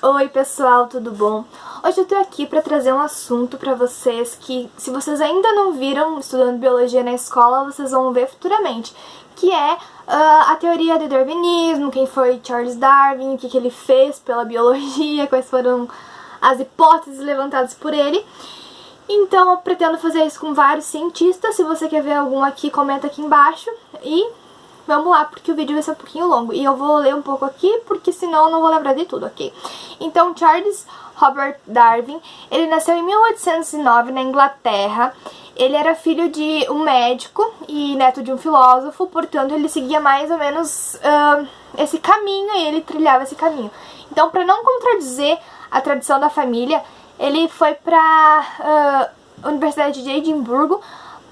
Oi pessoal, tudo bom? Hoje eu tô aqui pra trazer um assunto pra vocês que, se vocês ainda não viram estudando biologia na escola, vocês vão ver futuramente, que é a teoria do darwinismo, quem foi Charles Darwin, o que ele fez pela biologia, quais foram as hipóteses levantadas por ele. Então eu pretendo fazer isso com vários cientistas. Se você quer ver algum aqui, comenta aqui embaixo e vamos lá, porque o vídeo vai ser um pouquinho longo. E eu vou ler um pouco aqui, porque senão eu não vou lembrar de tudo, ok? Então, Charles Robert Darwin, ele nasceu em 1809 na Inglaterra. Ele era filho de um médico e neto de um filósofo, portanto ele seguia mais ou menos esse caminho e ele trilhava esse caminho. Então, para não contradizer a tradição da família, ele foi para a Universidade de Edimburgo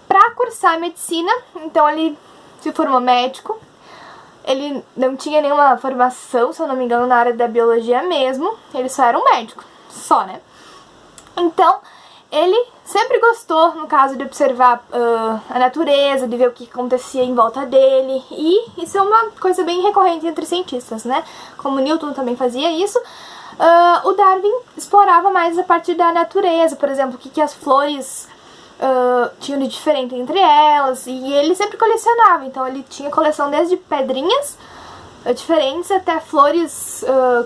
para cursar medicina. Então ele se formou médico. Ele não tinha nenhuma formação, se eu não me engano, na área da biologia mesmo. Ele só era um médico, só, né? Então, ele sempre gostou, no caso, de observar a natureza, de ver o que acontecia em volta dele. E isso é uma coisa bem recorrente entre cientistas, né? Como Newton também fazia isso. O Darwin explorava mais a parte da natureza, por exemplo, o que as flores tinham de diferente entre elas, e ele sempre colecionava. Então ele tinha coleção desde pedrinhas diferentes até flores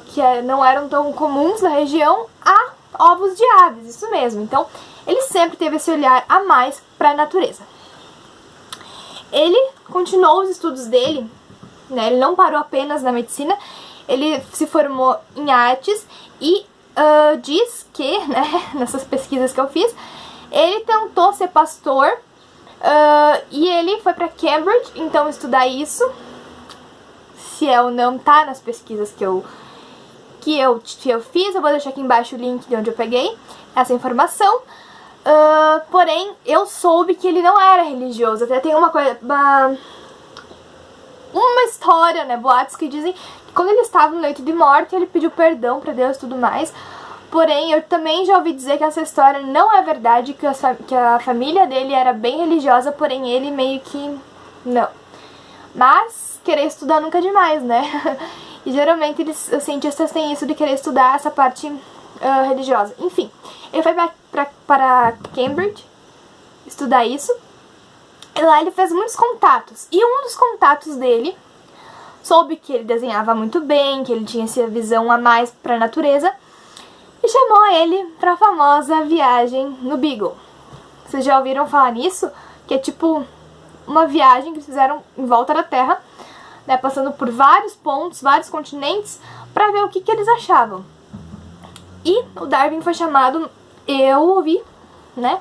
que não eram tão comuns na região, a ovos de aves, isso mesmo. Então ele sempre teve esse olhar a mais para a natureza. Ele continuou os estudos dele, né? Ele não parou apenas na medicina. Ele se formou em artes e diz que, né, nessas pesquisas que eu fiz, ele tentou ser pastor e ele foi para Cambridge, então estudar isso. Se é ou não tá nas pesquisas que eu fiz, eu vou deixar aqui embaixo o link de onde eu peguei essa informação. Porém, eu soube que ele não era religioso. Até tem uma história, né, boatos que dizem que quando ele estava no leito de morte, ele pediu perdão para Deus e tudo mais. Porém, eu também já ouvi dizer que essa história não é verdade, que a família dele era bem religiosa, porém ele meio que não. Mas querer estudar nunca é demais, né? E geralmente os cientistas têm isso de querer estudar essa parte religiosa. Enfim, ele foi para Cambridge estudar isso. E lá ele fez muitos contatos. E um dos contatos dele soube que ele desenhava muito bem, que ele tinha essa visão a mais para a natureza, e chamou ele para a famosa viagem no Beagle. Vocês já ouviram falar nisso? Que é tipo uma viagem que eles fizeram em volta da Terra, né, passando por vários pontos, vários continentes, para ver o que eles achavam. E o Darwin foi chamado, eu ouvi, né?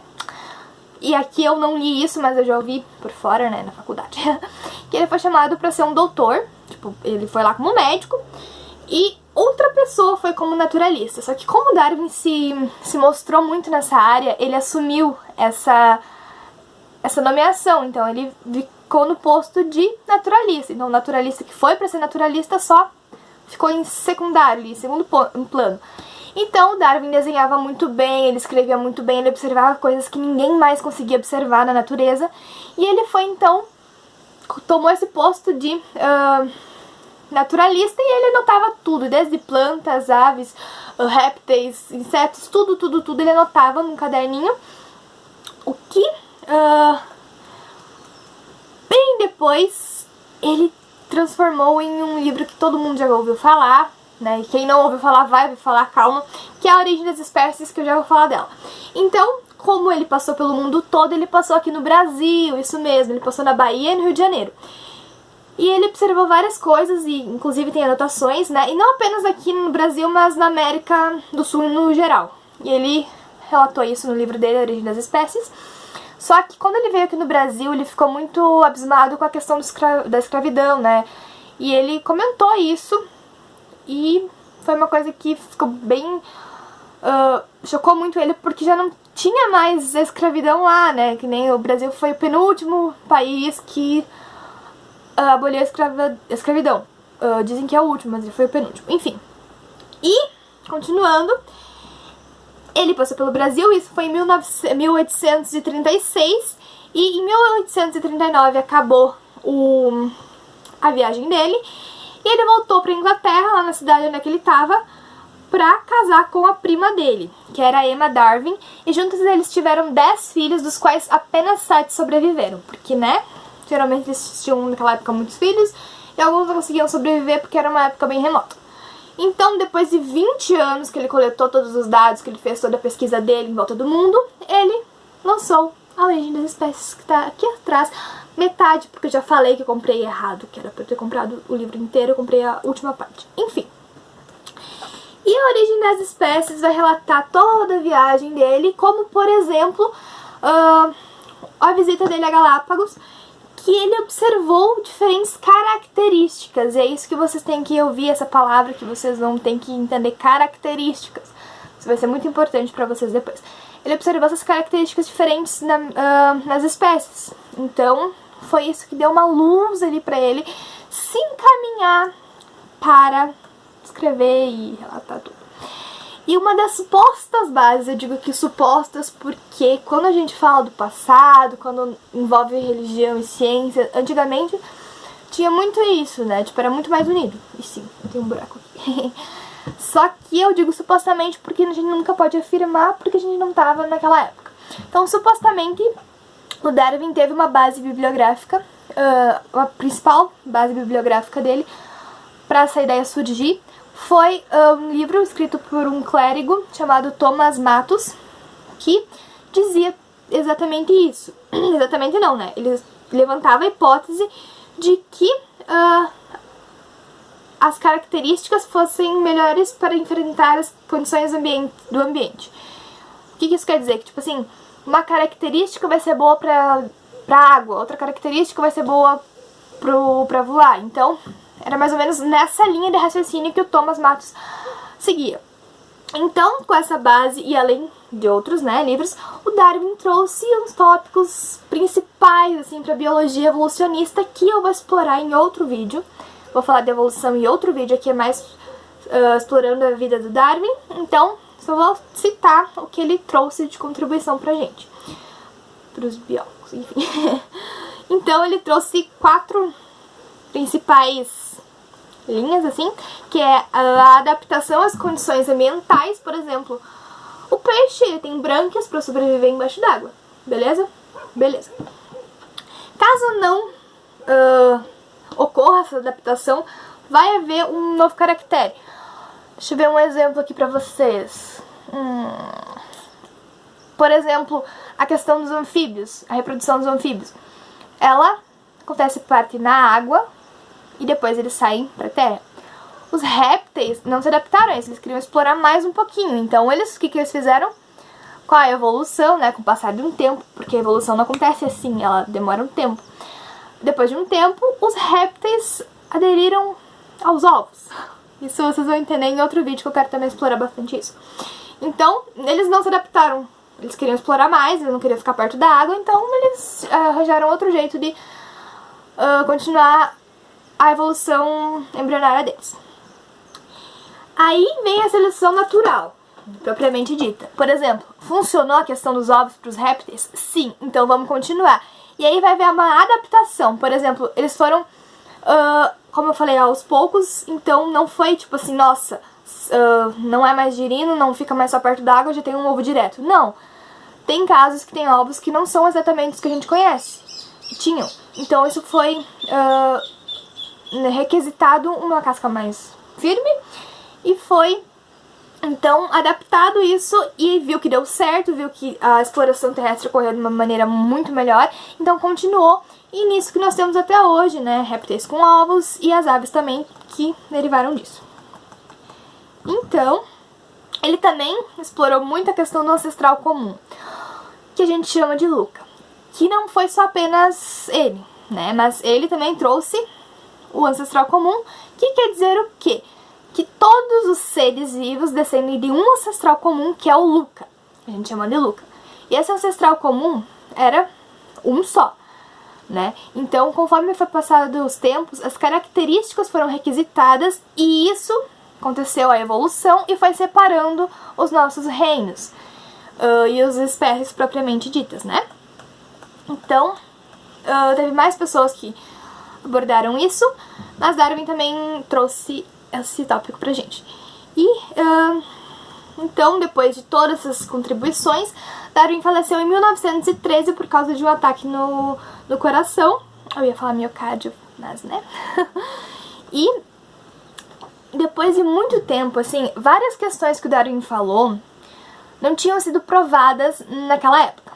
E aqui eu não li isso, mas eu já ouvi por fora, né, na faculdade. Que ele foi chamado para ser um doutor, tipo, ele foi lá como médico, e outra pessoa foi como naturalista. Só que como Darwin se mostrou muito nessa área, ele assumiu essa nomeação. Então ele ficou no posto de naturalista. Então o naturalista que foi para ser naturalista só ficou em secundário, em segundo plano. Então o Darwin desenhava muito bem, ele escrevia muito bem, ele observava coisas que ninguém mais conseguia observar na natureza. E ele foi então, tomou esse posto de naturalista, e ele anotava tudo, desde plantas, aves, répteis, insetos, tudo ele anotava num caderninho. O que bem depois ele transformou em um livro que todo mundo já ouviu falar, né? E quem não ouviu falar vai ouvir falar, calma, que é A Origem das Espécies, que eu já vou falar dela. Então, como ele passou pelo mundo todo, ele passou aqui no Brasil, isso mesmo, ele passou na Bahia e no Rio de Janeiro. E ele observou várias coisas, e inclusive tem anotações, né? E não apenas aqui no Brasil, mas na América do Sul no geral. E ele relatou isso no livro dele, A Origem das Espécies. Só que quando ele veio aqui no Brasil, ele ficou muito abismado com a questão da escravidão, né? E ele comentou isso, e foi uma coisa que ficou bem... chocou muito ele, porque já não tinha mais a escravidão lá, né? Que nem o Brasil foi o penúltimo país que aboliu a escravidão. Dizem que é o último, mas ele foi o penúltimo. Enfim. E, continuando, ele passou pelo Brasil, isso foi em 1836, e em 1839 acabou a viagem dele, e ele voltou para a Inglaterra, lá na cidade onde ele estava, pra casar com a prima dele, que era a Emma Darwin, e juntos eles tiveram 10 filhos, dos quais apenas 7 sobreviveram, porque, né, geralmente eles tinham naquela época muitos filhos, e alguns não conseguiam sobreviver porque era uma época bem remota. Então, depois de 20 anos que ele coletou todos os dados, que ele fez toda a pesquisa dele em volta do mundo, ele lançou A Origem das Espécies, que tá aqui atrás, metade, porque eu já falei que eu comprei errado, que era pra eu ter comprado o livro inteiro, eu comprei a última parte. Enfim. E A Origem das Espécies vai relatar toda a viagem dele, como, por exemplo, a visita dele a Galápagos, que ele observou diferentes características. E é isso que vocês têm que ouvir, essa palavra, que vocês vão ter que entender, características. Isso vai ser muito importante pra vocês depois. Ele observou essas características diferentes nas espécies. Então, foi isso que deu uma luz ali pra ele se encaminhar para escrever e relatar tudo. E uma das supostas bases, eu digo que supostas porque quando a gente fala do passado, quando envolve religião e ciência, antigamente tinha muito isso, né? Tipo, era muito mais unido. E sim, tem um buraco aqui. Só que eu digo supostamente porque a gente nunca pode afirmar, porque a gente não estava naquela época. Então, supostamente, o Darwin teve uma base bibliográfica, a principal base bibliográfica dele, para essa ideia surgir, foi um livro escrito por um clérigo chamado Thomas Malthus, que dizia exatamente isso. Exatamente não, né? Ele levantava a hipótese de que as características fossem melhores para enfrentar as condições do ambiente. O que isso quer dizer? Que, tipo assim, uma característica vai ser boa pra água, outra característica vai ser boa pra voar. Então, era mais ou menos nessa linha de raciocínio que o Thomas Malthus seguia. Então, com essa base e além de outros, né, livros, o Darwin trouxe uns tópicos principais, assim, pra biologia evolucionista que eu vou explorar em outro vídeo. Vou falar de evolução em outro vídeo, aqui é mais explorando a vida do Darwin. Então, só vou citar o que ele trouxe de contribuição pra gente, pros biólogos, enfim. Então, ele trouxe 4 principais linhas, assim, que é a adaptação às condições ambientais. Por exemplo, o peixe ele tem brânquias para sobreviver embaixo d'água, beleza? Beleza. Caso não ocorra essa adaptação, vai haver um novo caractere. Deixa eu ver um exemplo aqui pra vocês. Por exemplo, a questão dos anfíbios, a reprodução dos anfíbios. Ela acontece parte na água e depois eles saem pra terra. Os répteis não se adaptaram a isso, eles queriam explorar mais um pouquinho. Então, o que eles fizeram? Com a evolução, né, com o passar de um tempo, porque a evolução não acontece assim, ela demora um tempo. Depois de um tempo, os répteis aderiram aos ovos. Isso vocês vão entender em outro vídeo, que eu quero também explorar bastante isso. Então, eles não se adaptaram. Eles queriam explorar mais, eles não queriam ficar perto da água, então eles arranjaram outro jeito de continuar a evolução embrionária deles. Aí vem a seleção natural, propriamente dita. Por exemplo, funcionou a questão dos ovos para os répteis? Sim, então vamos continuar. E aí vai haver uma adaptação. Por exemplo, eles foram, como eu falei, aos poucos, então não foi tipo assim, nossa, não é mais girino, não fica mais só perto da água, já tem um ovo direto. Não. Tem casos que tem ovos que não são exatamente os que a gente conhece. Tinham. Então isso foi requisitado uma casca mais firme e foi então adaptado isso e viu que deu certo, viu que a exploração terrestre ocorreu de uma maneira muito melhor, então continuou, e nisso que nós temos até hoje, né, répteis com ovos e as aves também que derivaram disso. Então, ele também explorou muito a questão do ancestral comum, que a gente chama de Luca, que não foi só apenas ele, né, mas ele também trouxe o ancestral comum, que quer dizer o quê? Que todos os seres vivos descendem de um ancestral comum, que é o Luca. A gente chama de Luca. E esse ancestral comum era um só, né? Então, conforme foi passado os tempos, as características foram requisitadas e isso aconteceu a evolução e foi separando os nossos reinos e as espécies propriamente ditas, né? Então, teve mais pessoas que abordaram isso, mas Darwin também trouxe esse tópico pra gente. E então, depois de todas essas contribuições, Darwin faleceu em 1913 por causa de um ataque no coração. Eu ia falar miocárdio, mas né? E depois de muito tempo, assim, várias questões que o Darwin falou não tinham sido provadas naquela época.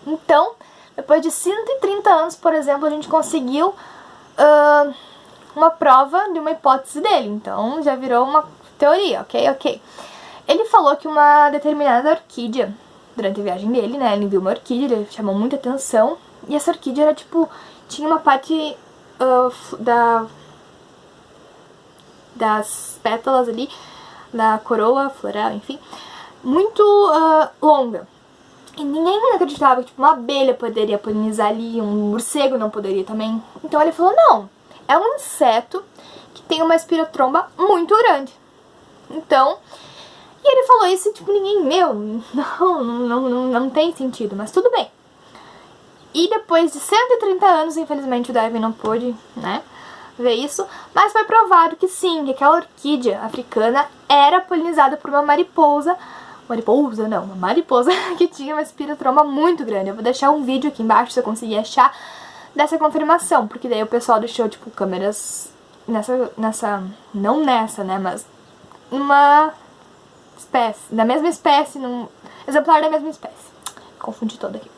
Então, depois de 130 anos, por exemplo, a gente conseguiu uma prova de uma hipótese dele. Então, já virou uma teoria, ok? Ele falou que uma determinada orquídea, durante a viagem dele, né, ele viu uma orquídea, ele chamou muita atenção, e essa orquídea era tipo, tinha uma parte das pétalas ali, da coroa floral, enfim, muito longa. E ninguém acreditava que tipo, uma abelha poderia polinizar ali, um morcego não poderia também. Então ele falou, não, é um inseto que tem uma espirotromba muito grande. Então, e ele falou isso e tipo, ninguém, não tem sentido, mas tudo bem. E depois de 130 anos, infelizmente o Darwin não pôde, né, ver isso, mas foi provado que sim, que aquela orquídea africana era polinizada por uma mariposa que tinha uma espirotromba muito grande. Eu vou deixar um vídeo aqui embaixo se eu conseguir achar dessa confirmação, porque daí o pessoal deixou, tipo, câmeras não nessa, né, mas numa espécie, da mesma espécie, num exemplar da mesma espécie. Confundi todo aqui.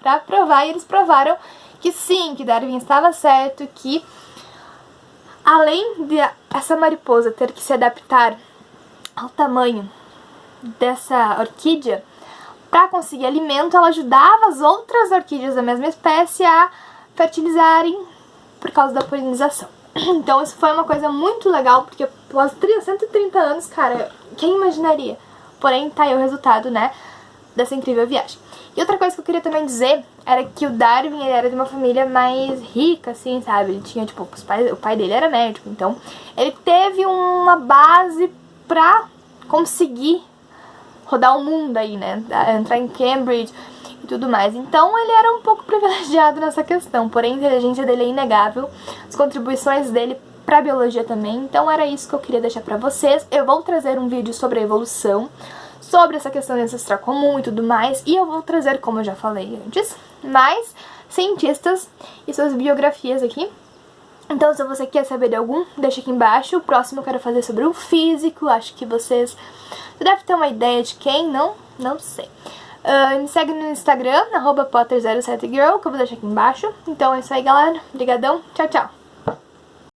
Pra provar, e eles provaram que sim, que Darwin estava certo, que além de essa mariposa ter que se adaptar ao tamanho dessa orquídea, para conseguir alimento, ela ajudava as outras orquídeas da mesma espécie a fertilizarem por causa da polinização. Então isso foi uma coisa muito legal, porque após 130 anos, cara, quem imaginaria? Porém, tá aí o resultado, né, dessa incrível viagem. E outra coisa que eu queria também dizer era que o Darwin, ele era de uma família mais rica, assim, sabe? Ele tinha, tipo, o pai dele era médico, então ele teve uma base pra conseguir rodar o mundo aí, né? Entrar em Cambridge e tudo mais. Então ele era um pouco privilegiado nessa questão, porém a inteligência dele é inegável, as contribuições dele pra biologia também. Então era isso que eu queria deixar pra vocês. Eu vou trazer um vídeo sobre a evolução, sobre essa questão de ancestral comum e tudo mais, e eu vou trazer, como eu já falei antes, mais cientistas e suas biografias aqui. Então, se você quer saber de algum, deixa aqui embaixo. O próximo eu quero fazer sobre um físico. Acho que você deve ter uma ideia de quem, não sei. Me segue no Instagram, @potter07girl, que eu vou deixar aqui embaixo. Então é isso aí, galera. Obrigadão. Tchau, tchau.